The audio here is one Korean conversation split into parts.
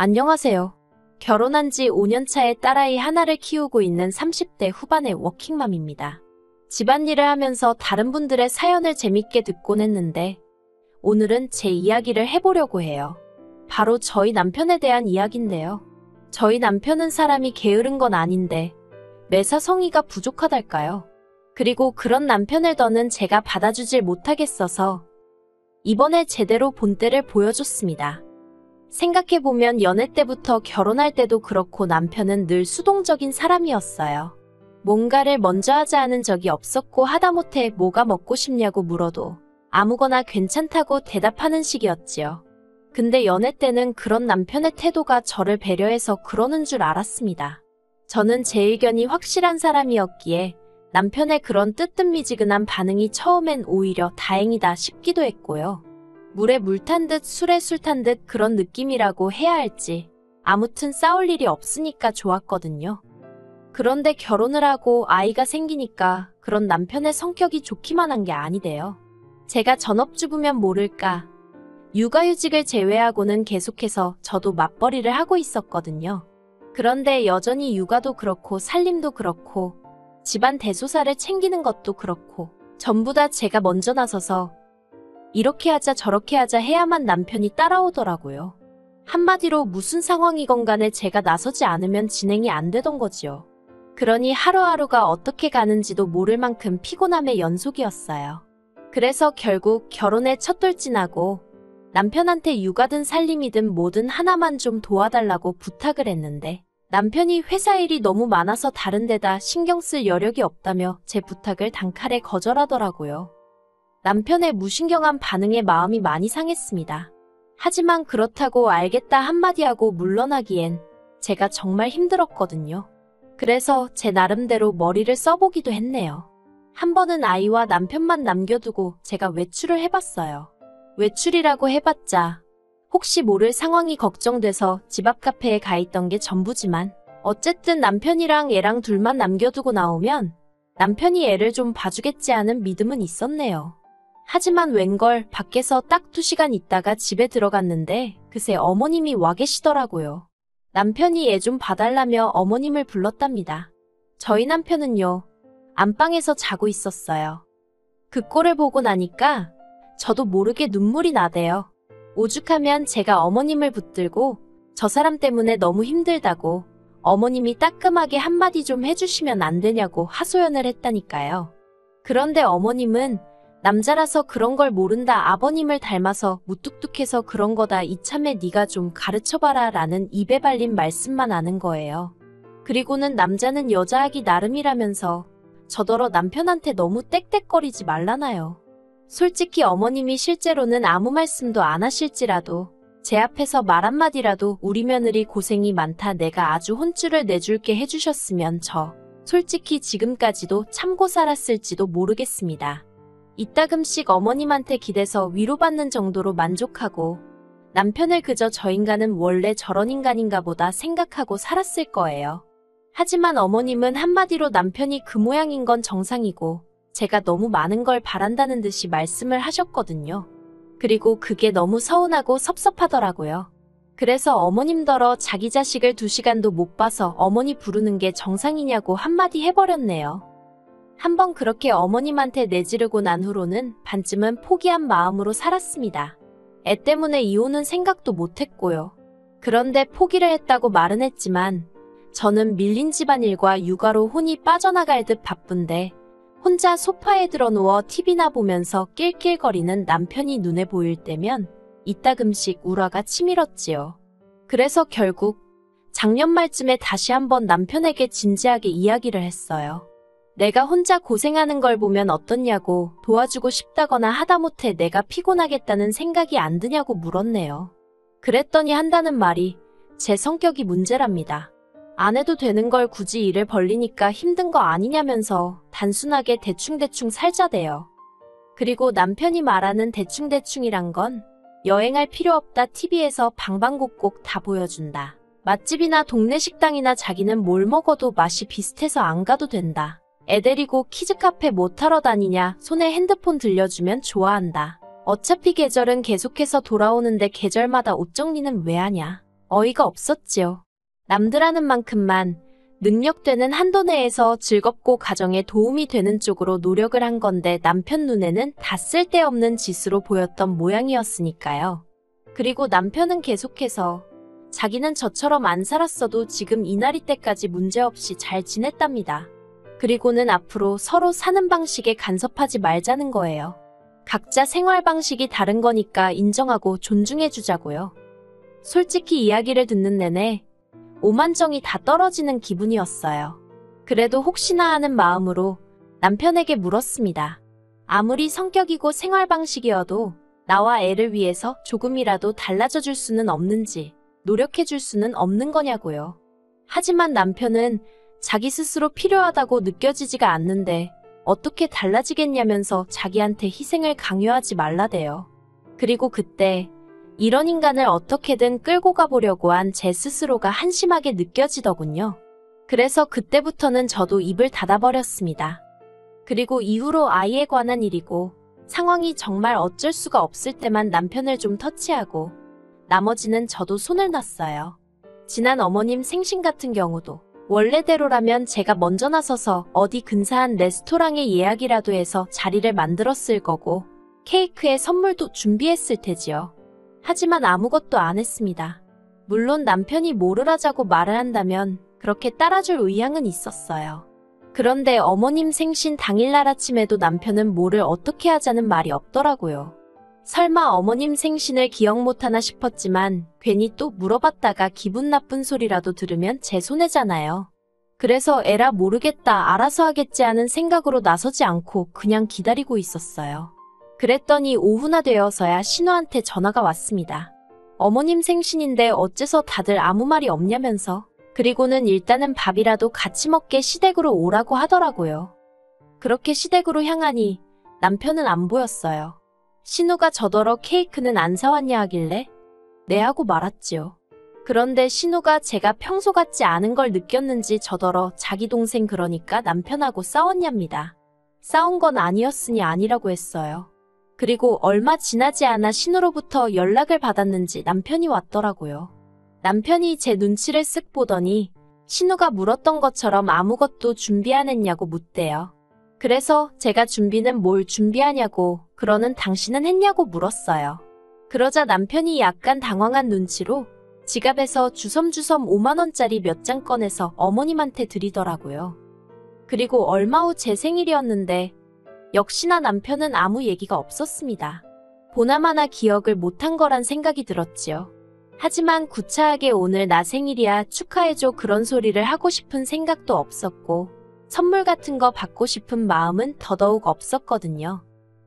안녕하세요. 결혼한 지 5년 차에 딸아이 하나를 키우고 있는 30대 후반의 워킹맘입니다. 집안일을 하면서 다른 분들의 사연을 재밌게 듣곤 했는데 오늘은 제 이야기를 해보려고 해요. 바로 저희 남편에 대한 이야기인데요. 저희 남편은 사람이 게으른 건 아닌데 매사 성의가 부족하달까요? 그리고 그런 남편을 더는 제가 받아주질 못하겠어서 이번에 제대로 본때를 보여줬습니다. 생각해보면 연애 때부터 결혼할 때도 그렇고 남편은 늘 수동적인 사람이었어요. 뭔가를 먼저 하자는 적이 없었고 하다못해 뭐가 먹고 싶냐고 물어도 아무거나 괜찮다고 대답하는 식이었지요. 근데 연애 때는 그런 남편의 태도가 저를 배려해서 그러는 줄 알았습니다. 저는 제 의견이 확실한 사람이었기에 남편의 그런 뜨뜻미지근한 반응이 처음엔 오히려 다행이다 싶기도 했고요. 물에 물 탄 듯 술에 술 탄 듯 그런 느낌이라고 해야 할지 아무튼 싸울 일이 없으니까 좋았거든요. 그런데 결혼을 하고 아이가 생기니까 그런 남편의 성격이 좋기만 한 게 아니대요. 제가 전업주부면 모를까 육아휴직을 제외하고는 계속해서 저도 맞벌이를 하고 있었거든요. 그런데 여전히 육아도 그렇고 살림도 그렇고 집안 대소사를 챙기는 것도 그렇고 전부 다 제가 먼저 나서서 이렇게 하자 저렇게 하자 해야만 남편이 따라오더라고요. 한마디로 무슨 상황이건 간에 제가 나서지 않으면 진행이 안 되던 거지요. 그러니 하루하루가 어떻게 가는지도 모를 만큼 피곤함의 연속이었어요. 그래서 결국 결혼에 첫돌진하고 남편한테 육아든 살림이든 뭐든 하나만 좀 도와달라고 부탁을 했는데 남편이 회사 일이 너무 많아서 다른 데다 신경 쓸 여력이 없다며 제 부탁을 단칼에 거절하더라고요. 남편의 무신경한 반응에 마음이 많이 상했습니다. 하지만 그렇다고 알겠다 한마디 하고 물러나기엔 제가 정말 힘들었거든요. 그래서 제 나름대로 머리를 써보기도 했네요. 한 번은 아이와 남편만 남겨두고 제가 외출을 해봤어요. 외출이라고 해봤자 혹시 모를 상황이 걱정돼서 집 앞 카페에 가 있던 게 전부지만 어쨌든 남편이랑 애랑 둘만 남겨두고 나오면 남편이 애를 좀 봐주겠지 하는 믿음은 있었네요. 하지만 웬걸 밖에서 딱 2시간 있다가 집에 들어갔는데 그새 어머님이 와 계시더라고요. 남편이 애 좀 봐달라며 어머님을 불렀답니다. 저희 남편은요, 안방에서 자고 있었어요. 그 꼴을 보고 나니까 저도 모르게 눈물이 나대요. 오죽하면 제가 어머님을 붙들고 저 사람 때문에 너무 힘들다고 어머님이 따끔하게 한마디 좀 해주시면 안 되냐고 하소연을 했다니까요. 그런데 어머님은 남자라서 그런 걸 모른다 아버님을 닮아서 무뚝뚝해서 그런 거다 이참에 네가 좀 가르쳐봐라 라는 입에 발린 말씀만 하는 거예요. 그리고는 남자는 여자하기 나름이라면서 저더러 남편한테 너무 떽떽거리지 말라나요. 솔직히 어머님이 실제로는 아무 말씀도 안 하실지라도 제 앞에서 말 한마디라도 우리 며느리 고생이 많다 내가 아주 혼쭐을 내줄게 해주셨으면 저 솔직히 지금까지도 참고 살았을지도 모르겠습니다. 이따금씩 어머님한테 기대서 위로받는 정도로 만족하고 남편을 그저 저 인간은 원래 저런 인간인가 보다 생각하고 살았을 거예요. 하지만 어머님은 한마디로 남편이 그 모양인 건 정상이고 제가 너무 많은 걸 바란다는 듯이 말씀을 하셨거든요. 그리고 그게 너무 서운하고 섭섭하더라고요. 그래서 어머님더러 자기 자식을 2시간도 못 봐서 어머니 부르는 게 정상이냐고 한마디 해버렸네요. 한번 그렇게 어머님한테 내지르고 난 후로는 반쯤은 포기한 마음으로 살았습니다. 애 때문에 이혼은 생각도 못했고요. 그런데 포기를 했다고 말은 했지만 저는 밀린 집안일과 육아로 혼이 빠져나갈 듯 바쁜데 혼자 소파에 들어누워 TV나 보면서 낄낄거리는 남편이 눈에 보일 때면 이따금씩 울화가 치밀었지요. 그래서 결국 작년 말쯤에 다시 한번 남편에게 진지하게 이야기를 했어요. 내가 혼자 고생하는 걸 보면 어떻냐고 도와주고 싶다거나 하다못해 내가 피곤하겠다는 생각이 안 드냐고 물었네요. 그랬더니 한다는 말이 제 성격이 문제랍니다. 안 해도 되는 걸 굳이 일을 벌리니까 힘든 거 아니냐면서 단순하게 대충대충 살자대요. 그리고 남편이 말하는 대충대충이란 건 여행할 필요 없다 TV에서 방방곡곡 다 보여준다. 맛집이나 동네 식당이나 자기는 뭘 먹어도 맛이 비슷해서 안 가도 된다. 애 데리고 키즈카페 뭐 타러 다니냐 손에 핸드폰 들려주면 좋아한다. 어차피 계절은 계속해서 돌아오는데 계절마다 옷 정리는 왜 하냐. 어이가 없었지요. 남들 하는 만큼만 능력되는 한도 내에서 즐겁고 가정에 도움이 되는 쪽으로 노력을 한 건데 남편 눈에는 다 쓸데없는 짓으로 보였던 모양이었으니까요. 그리고 남편은 계속해서 자기는 저처럼 안 살았어도 지금 이날이 때까지 문제없이 잘 지냈답니다. 그리고는 앞으로 서로 사는 방식에 간섭하지 말자는 거예요. 각자 생활 방식이 다른 거니까 인정하고 존중해주자고요. 솔직히 이야기를 듣는 내내 오만정이 다 떨어지는 기분이었어요. 그래도 혹시나 하는 마음으로 남편에게 물었습니다. 아무리 성격이고 생활 방식이어도 나와 애를 위해서 조금이라도 달라져 줄 수는 없는지, 노력해 줄 수는 없는 거냐고요. 하지만 남편은 자기 스스로 필요하다고 느껴지지가 않는데 어떻게 달라지겠냐면서 자기한테 희생을 강요하지 말라대요. 그리고 그때 이런 인간을 어떻게든 끌고 가보려고 한 제 스스로가 한심하게 느껴지더군요. 그래서 그때부터는 저도 입을 닫아버렸습니다. 그리고 이후로 아이에 관한 일이고 상황이 정말 어쩔 수가 없을 때만 남편을 좀 터치하고 나머지는 저도 손을 놨어요. 지난 어머님 생신 같은 경우도 원래대로라면 제가 먼저 나서서 어디 근사한 레스토랑에 예약이라도 해서 자리를 만들었을 거고 케이크에 선물도 준비했을 테지요. 하지만 아무것도 안 했습니다. 물론 남편이 뭐를 하자고 말을 한다면 그렇게 따라줄 의향은 있었어요. 그런데 어머님 생신 당일날 아침에도 남편은 뭐를 어떻게 하자는 말이 없더라고요. 설마 어머님 생신을 기억 못하나 싶었지만 괜히 또 물어봤다가 기분 나쁜 소리라도 들으면 제 손해잖아요. 그래서 에라 모르겠다 알아서 하겠지 하는 생각으로 나서지 않고 그냥 기다리고 있었어요. 그랬더니 오후나 되어서야 신우한테 전화가 왔습니다. 어머님 생신인데 어째서 다들 아무 말이 없냐면서. 그리고는 일단은 밥이라도 같이 먹게 시댁으로 오라고 하더라고요. 그렇게 시댁으로 향하니 남편은 안 보였어요. 신우가 저더러 케이크는 안 사왔냐 하길래 네 하고 말았지요. 그런데 신우가 제가 평소 같지 않은 걸 느꼈는지 저더러 자기 동생 그러니까 남편하고 싸웠냐입니다. 싸운 건 아니었으니 아니라고 했어요. 그리고 얼마 지나지 않아 신우로부터 연락을 받았는지 남편이 왔더라고요. 남편이 제 눈치를 쓱 보더니 신우가 물었던 것처럼 아무것도 준비 안 했냐고 묻대요. 그래서 제가 준비는 뭘 준비하냐고 그러는 당신은 했냐고 물었어요. 그러자 남편이 약간 당황한 눈치로 지갑에서 주섬주섬 5만원짜리 몇 장 꺼내서 어머님한테 드리더라고요. 그리고 얼마 후 제 생일이었는데 역시나 남편은 아무 얘기가 없었습니다. 보나마나 기억을 못한 거란 생각이 들었지요. 하지만 구차하게 오늘 나 생일이야 축하해줘 그런 소리를 하고 싶은 생각도 없었고 선물 같은 거 받고 싶은 마음은 더더욱 없었거든요.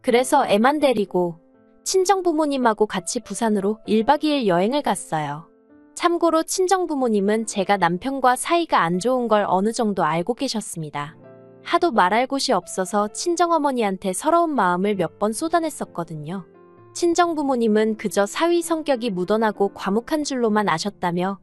그래서 애만 데리고 친정부모님하고 같이 부산으로 1박 2일 여행을 갔어요. 참고로 친정부모님은 제가 남편과 사이가 안 좋은 걸 어느 정도 알고 계셨습니다. 하도 말할 곳이 없어서 친정어머니한테 서러운 마음을 몇 번 쏟아냈었거든요. 친정부모님은 그저 사위 성격이 무던하고 과묵한 줄로만 아셨다며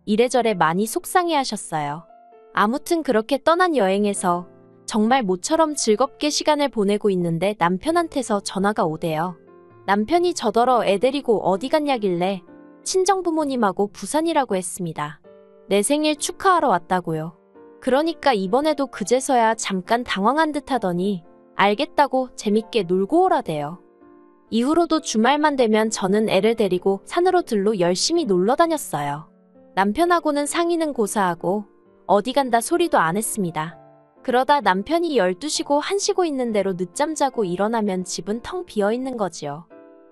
이래저래 많이 속상해하셨어요. 아무튼 그렇게 떠난 여행에서 정말 모처럼 즐겁게 시간을 보내고 있는데 남편한테서 전화가 오대요. 남편이 저더러 애 데리고 어디 갔냐길래 친정부모님하고 부산이라고 했습니다. 내 생일 축하하러 왔다고요. 그러니까 이번에도 그제서야 잠깐 당황한 듯 하더니 알겠다고 재밌게 놀고 오라대요. 이후로도 주말만 되면 저는 애를 데리고 산으로 들로 열심히 놀러 다녔어요. 남편하고는 상의는 고사하고 어디 간다 소리도 안 했습니다. 그러다 남편이 12시고 1시고 있는 대로 늦잠 자고 일어나면 집은 텅 비어있는 거지요.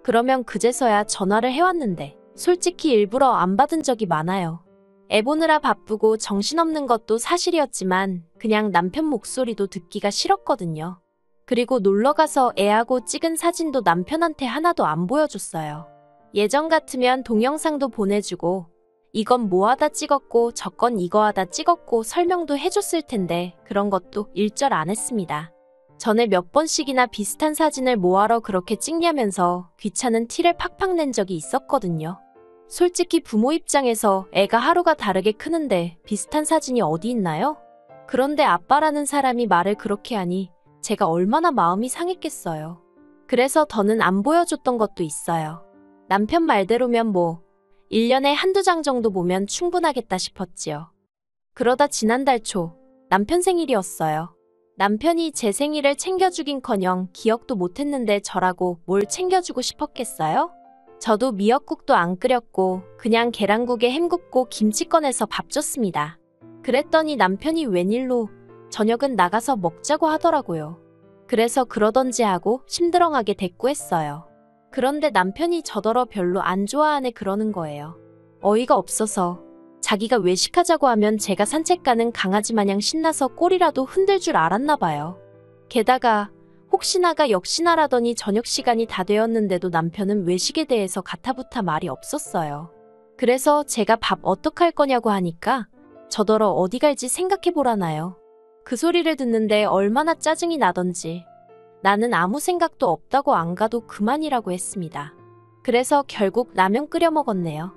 그러면 그제서야 전화를 해왔는데 솔직히 일부러 안 받은 적이 많아요. 애 보느라 바쁘고 정신없는 것도 사실이었지만 그냥 남편 목소리도 듣기가 싫었거든요. 그리고 놀러가서 애하고 찍은 사진도 남편한테 하나도 안 보여줬어요. 예전 같으면 동영상도 보내주고 이건 뭐 하다 찍었고 저건 이거 하다 찍었고 설명도 해줬을 텐데 그런 것도 일절 안 했습니다. 전에 몇 번씩이나 비슷한 사진을 뭐하러 그렇게 찍냐면서 귀찮은 티를 팍팍 낸 적이 있었거든요. 솔직히 부모 입장에서 애가 하루가 다르게 크는데 비슷한 사진이 어디 있나요? 그런데 아빠라는 사람이 말을 그렇게 하니 제가 얼마나 마음이 상했겠어요. 그래서 더는 안 보여줬던 것도 있어요. 남편 말대로면 뭐 1년에 한두 장 정도 보면 충분하겠다 싶었지요. 그러다 지난달 초 남편 생일이었어요. 남편이 제 생일을 챙겨주긴커녕 기억도 못했는데 저라고 뭘 챙겨주고 싶었겠어요? 저도 미역국도 안 끓였고 그냥 계란국에 햄 굽고 김치 꺼내서 밥 줬습니다. 그랬더니 남편이 웬일로 저녁은 나가서 먹자고 하더라고요. 그래서 그러던지 하고 심드렁하게 대꾸했어요. 그런데 남편이 저더러 별로 안 좋아하네 그러는 거예요. 어이가 없어서 자기가 외식하자고 하면 제가 산책 가는 강아지 마냥 신나서 꼬리라도 흔들 줄 알았나 봐요. 게다가 혹시나가 역시나라더니 저녁 시간이 다 되었는데도 남편은 외식에 대해서 가타부타 말이 없었어요. 그래서 제가 밥 어떡할 거냐고 하니까 저더러 어디 갈지 생각해보라나요. 그 소리를 듣는데 얼마나 짜증이 나던지 나는 아무 생각도 없다고 안 가도 그만이라고 했습니다. 그래서 결국 라면 끓여 먹었네요.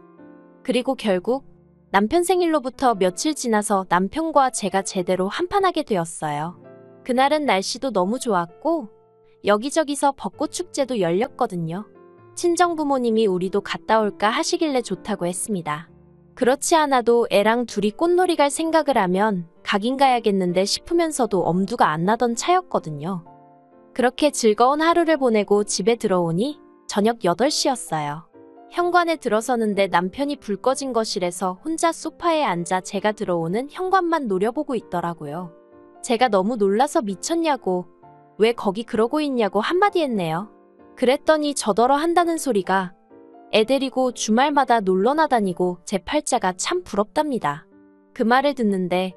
그리고 결국 남편 생일로부터 며칠 지나서 남편과 제가 제대로 한판하게 되었어요. 그날은 날씨도 너무 좋았고 여기저기서 벚꽃 축제도 열렸거든요. 친정부모님이 우리도 갔다 올까 하시길래 좋다고 했습니다. 그렇지 않아도 애랑 둘이 꽃놀이 갈 생각을 하면 가긴 가야겠는데 싶으면서도 엄두가 안 나던 차였거든요. 그렇게 즐거운 하루를 보내고 집에 들어오니 저녁 8시였어요. 현관에 들어서는데 남편이 불 꺼진 거실에서 혼자 소파에 앉아 제가 들어오는 현관만 노려보고 있더라고요. 제가 너무 놀라서 미쳤냐고, 왜 거기 그러고 있냐고 한마디 했네요. 그랬더니 저더러 한다는 소리가 애 데리고 주말마다 놀러나 다니고 제 팔자가 참 부럽답니다. 그 말을 듣는데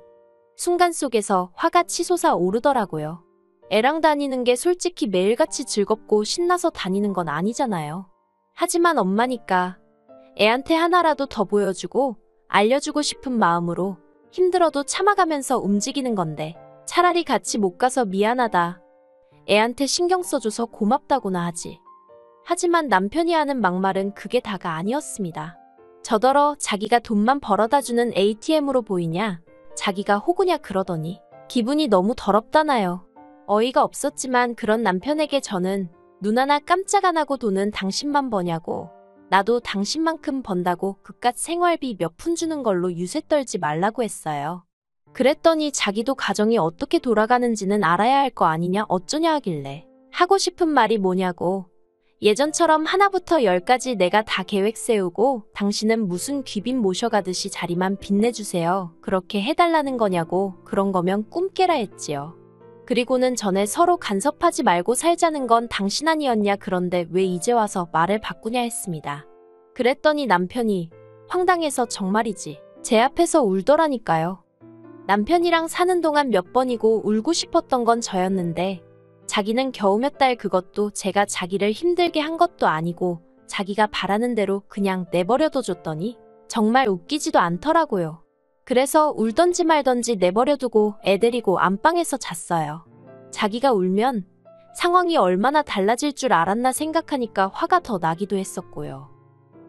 순간 속에서 화가 치솟아 오르더라고요. 애랑 다니는 게 솔직히 매일같이 즐겁고 신나서 다니는 건 아니잖아요. 하지만 엄마니까 애한테 하나라도 더 보여주고 알려주고 싶은 마음으로 힘들어도 참아가면서 움직이는 건데 차라리 같이 못 가서 미안하다. 애한테 신경 써줘서 고맙다고나 하지. 하지만 남편이 하는 막말은 그게 다가 아니었습니다. 저더러 자기가 돈만 벌어다주는 ATM으로 보이냐, 자기가 호구냐 그러더니 기분이 너무 더럽다나요. 어이가 없었지만 그런 남편에게 저는 눈 하나 깜짝 안 하고 돈은 당신만 버냐고, 나도 당신만큼 번다고 그깟 생활비 몇 푼 주는 걸로 유세 떨지 말라고 했어요. 그랬더니 자기도 가정이 어떻게 돌아가는지는 알아야 할 거 아니냐 어쩌냐 하길래 하고 싶은 말이 뭐냐고, 예전처럼 하나부터 10까지 내가 다 계획 세우고 당신은 무슨 귀빈 모셔가듯이 자리만 빛내주세요. 그렇게 해달라는 거냐고, 그런 거면 꿈 깨라 했지요. 그리고는 전에 서로 간섭하지 말고 살자는 건 당신 아니었냐, 그런데 왜 이제 와서 말을 바꾸냐 했습니다. 그랬더니 남편이 황당해서 정말이지 제 앞에서 울더라니까요. 남편이랑 사는 동안 몇 번이고 울고 싶었던 건 저였는데 자기는 겨우 몇 달, 그것도 제가 자기를 힘들게 한 것도 아니고 자기가 바라는 대로 그냥 내버려둬 줬더니 정말 웃기지도 않더라고요. 그래서 울던지 말던지 내버려두고 애 데리고 안방에서 잤어요. 자기가 울면 상황이 얼마나 달라질 줄 알았나 생각하니까 화가 더 나기도 했었고요.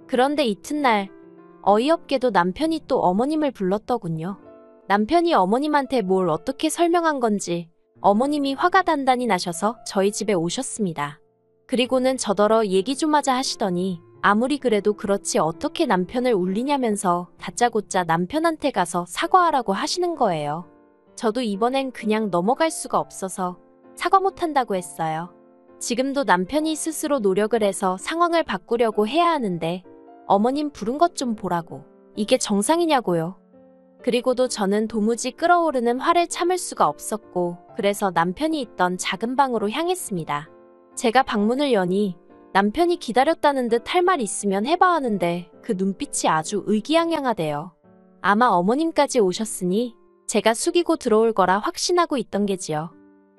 그런데 이튿날 어이없게도 남편이 또 어머님을 불렀더군요. 남편이 어머님한테 뭘 어떻게 설명한 건지 어머님이 화가 단단히 나셔서 저희 집에 오셨습니다. 그리고는 저더러 얘기 좀 하자 하시더니 아무리 그래도 그렇지 어떻게 남편을 울리냐면서 다짜고짜 남편한테 가서 사과하라고 하시는 거예요. 저도 이번엔 그냥 넘어갈 수가 없어서 사과 못한다고 했어요. 지금도 남편이 스스로 노력을 해서 상황을 바꾸려고 해야 하는데 어머님 부른 것 좀 보라고, 이게 정상이냐고요. 그리고도 저는 도무지 끓어오르는 화를 참을 수가 없었고 그래서 남편이 있던 작은 방으로 향했습니다. 제가 방문을 여니 남편이 기다렸다는 듯 할 말 있으면 해봐 하는데 그 눈빛이 아주 의기양양하대요. 아마 어머님까지 오셨으니 제가 숙이고 들어올 거라 확신하고 있던 게지요.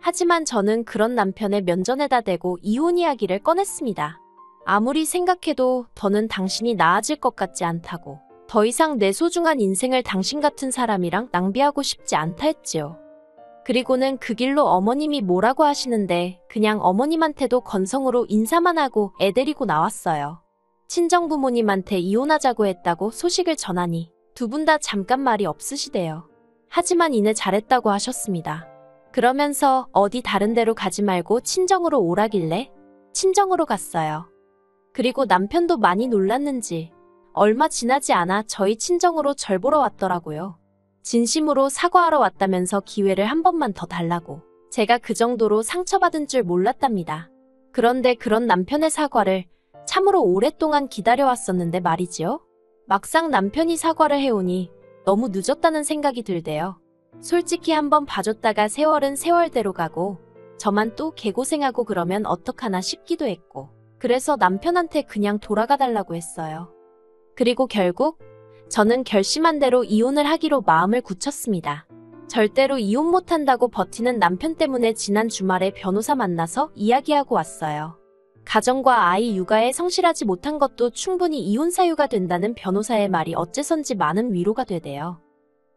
하지만 저는 그런 남편의 면전에다 대고 이혼 이야기를 꺼냈습니다. 아무리 생각해도 더는 당신이 나아질 것 같지 않다고, 더 이상 내 소중한 인생을 당신 같은 사람이랑 낭비하고 싶지 않다 했지요. 그리고는 그 길로 어머님이 뭐라고 하시는데 그냥 어머님한테도 건성으로 인사만 하고 애 데리고 나왔어요. 친정부모님한테 이혼하자고 했다고 소식을 전하니 두 분 다 잠깐 말이 없으시대요. 하지만 이내 잘했다고 하셨습니다. 그러면서 어디 다른 데로 가지 말고 친정으로 오라길래 친정으로 갔어요. 그리고 남편도 많이 놀랐는지 얼마 지나지 않아 저희 친정으로 절 보러 왔더라고요. 진심으로 사과하러 왔다면서 기회를 한 번만 더 달라고. 제가 그 정도로 상처받은 줄 몰랐답니다. 그런데 그런 남편의 사과를 참으로 오랫동안 기다려왔었는데 말이지요. 막상 남편이 사과를 해오니 너무 늦었다는 생각이 들대요. 솔직히 한번 봐줬다가 세월은 세월대로 가고 저만 또 개고생하고 그러면 어떡하나 싶기도 했고, 그래서 남편한테 그냥 돌아가 달라고 했어요. 그리고 결국 저는 결심한 대로 이혼을 하기로 마음을 굳혔습니다. 절대로 이혼 못한다고 버티는 남편 때문에 지난 주말에 변호사 만나서 이야기하고 왔어요. 가정과 아이 육아에 성실하지 못한 것도 충분히 이혼 사유가 된다는 변호사의 말이 어째선지 많은 위로가 되대요.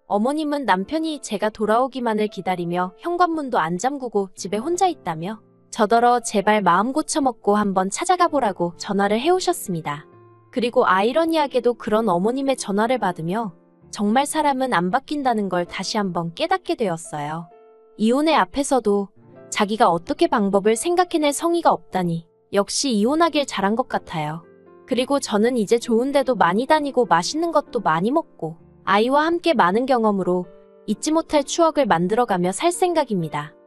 어머님은 남편이 제가 돌아오기만을 기다리며 현관문도 안 잠그고 집에 혼자 있다며 저더러 제발 마음 고쳐먹고 한번 찾아가 보라고 전화를 해오셨습니다. 그리고 아이러니하게도 그런 어머님의 전화를 받으며 정말 사람은 안 바뀐다는 걸 다시 한번 깨닫게 되었어요. 이혼의 앞에서도 자기가 어떻게 방법을 생각해낼 성의가 없다니 역시 이혼하길 잘한 것 같아요. 그리고 저는 이제 좋은 데도 많이 다니고 맛있는 것도 많이 먹고 아이와 함께 많은 경험으로 잊지 못할 추억을 만들어가며 살 생각입니다.